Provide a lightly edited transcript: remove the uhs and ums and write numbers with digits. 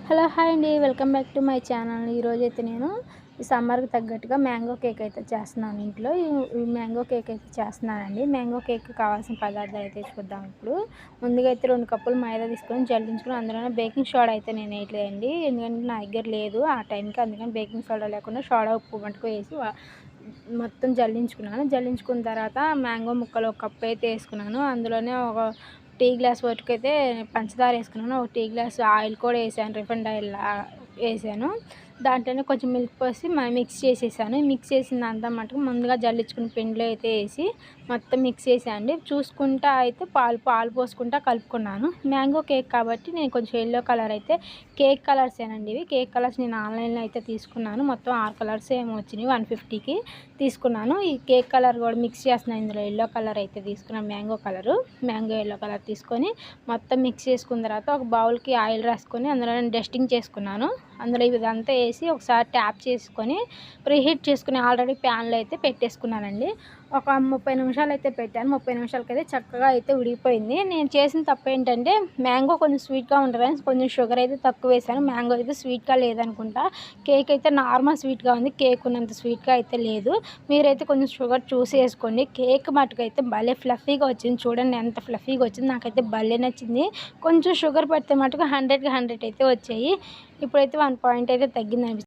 Hello hi అండి, welcome back to my channel. ఈరోజైతే నేను ఈ సమ్మర్కి తగ్గట్టుగా మ్యాంగో కేక్ అయితే చేస్తున్నాను. ఇంట్లో ఈ మ్యాంగో కేక్ అయితే చేస్తున్నానండి. మ్యాంగో కేక్ కావాల్సిన పదార్థాలు అయితే చూద్దాం. ఇప్పుడు ముందుగా అయితే 2 కప్పులు మైదా తీసుకొని జల్లించుకుని అందులోనే బేకింగ్ సోడా అయితే నేను వేయట్లేదండి, ఎందుకంటే నా దగ్గర లేదు ఆ టైంకి. అందుకని బేకింగ్ సోడా లేకుండా సోడా ఉప్పు మటుకు వేసి మొత్తం జల్లించుకున్నాను. జల్లించుకున్న తర్వాత మ్యాంగో ముక్కలు 1 కప్ అయితే వేసుకున్నాను. అందులోనే ఒక టీ గ్లాస్ వరకు అయితే పంచదార వేసుకున్నాను. ఒక టీ గ్లాస్ ఆయిల్ కూడా వేసాను, రిఫైండ్ ఆయిల్ వేసాను. దాంట్లోనే కొంచెం మిల్క్ పోసి మిక్స్ చేసేసాను. మిక్స్ చేసిందంతా మటుకు ముందుగా జల్లించుకున్న పిండిలో అయితే వేసి మొత్తం మిక్స్ చేసానండి. చూసుకుంటా అయితే పాలు పోసుకుంటా కలుపుకున్నాను. మ్యాంగో కేక్ కాబట్టి నేను కొంచెం ఎల్లో కలర్ అయితే కేక్ కలర్సేనండి. ఇవి కేక్ కలర్స్ నేను ఆన్లైన్లో అయితే తీసుకున్నాను. మొత్తం 6 కలర్స్ ఏమో వచ్చినాయి, 150కి తీసుకున్నాను. ఈ కేక్ కలర్ కూడా మిక్స్ చేస్తున్నాను. ఇందులో ఎల్లో కలర్ అయితే తీసుకున్నాను, మ్యాంగో ఎల్లో కలర్ తీసుకొని మొత్తం మిక్స్ చేసుకున్న తర్వాత ఒక బౌల్కి ఆయిల్ రాసుకొని అందులో డస్టింగ్ చేసుకున్నాను. అందులో ఇదంతా వేసి ఒకసారి ట్యాప్ చేసుకొని ప్రీహీట్ చేసుకుని ఆల్రెడీ ప్యాన్లో అయితే పెట్టేసుకున్నానండి. ఒక 30 నిమిషాలు అయితే పెట్టాను. 30 నిమిషాలకైతే చక్కగా అయితే ఉడికిపోయింది. నేను చేసిన తప్పు ఏంటంటే మ్యాంగో కొంచెం స్వీట్గా ఉంటుందని కొంచెం షుగర్ అయితే తక్కువ వేసాను. మ్యాంగో అయితే స్వీట్గా లేదనుకుంటా. కేక్ అయితే నార్మల్ స్వీట్గా ఉంది, కేక్ ఉన్నంత స్వీట్గా అయితే లేదు. మీరైతే కొంచెం షుగర్ చూసి వేసుకోండి. కేక్ మటుకు అయితే భలే ఫ్లఫీగా వచ్చింది. చూడండి ఎంత ఫ్లఫీగా వచ్చింది, నాకైతే భలే నచ్చింది. కొంచెం షుగర్ పెడితే మటుకు 100కి 100 అయితే వచ్చాయి. ఇప్పుడైతే 1 పాయింట్ అయితే తగ్గింది అనిపిస్తుంది.